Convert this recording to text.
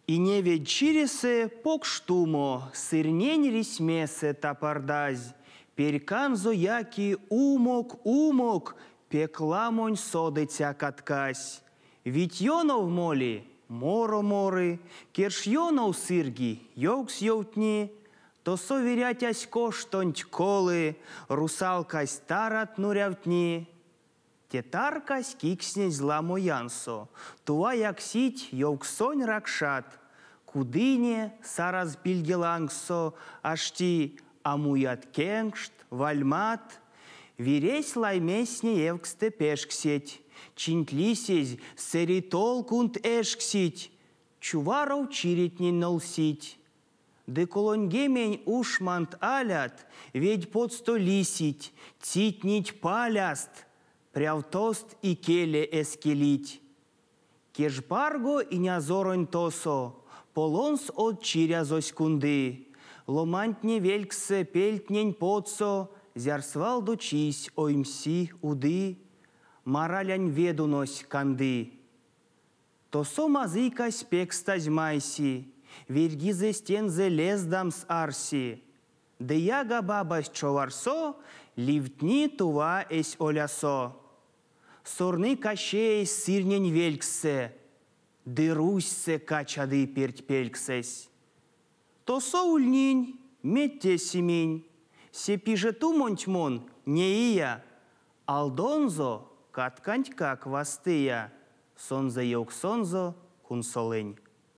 И не вечересе покштумо, сырнень рисмесе тапардазь, перканзо яки умок, пекламонь содыця каткась. Витьонов моли, моро-мори, кершьонов сырги, йокс-йотни, то соверятясь коштонть колы, русалкась тарат нурявтни. Тетаркась кикснесь зла моянсо, туа як сить йоксонь ракшат, кудыне сараз бильгелангсо, ашти амуят кенгшт, вальмат, виресь лаймесне евксте пешксеть, чинтлисезь серитол кунт эшксить, чуваров чиритнин нолсить. Де колонгемень ушмант алят, ведь под столисить, цитнить паляст, прявтост и келе эскелить. Кежбарго и нязоронь тосо, полонс от чирязось кунды, ломантне вельксе пельтнень подсо, зярсвал дочись оймси уды, маралянь ведунось канды. Тосо мазыкась пекстазь майси, вергизе стензе лездамс арси, де яга бабась човарсо, ливтни тува эсь олясо. Сорны кащей сырнень вельксе, дырусьсе качады перть-пельксесь. Тосо ульнинь, метте семень, сепиже тумонтьмон, не ия, алдонзо, каткантька квастыя, сонза йок сонзо, кунсолень.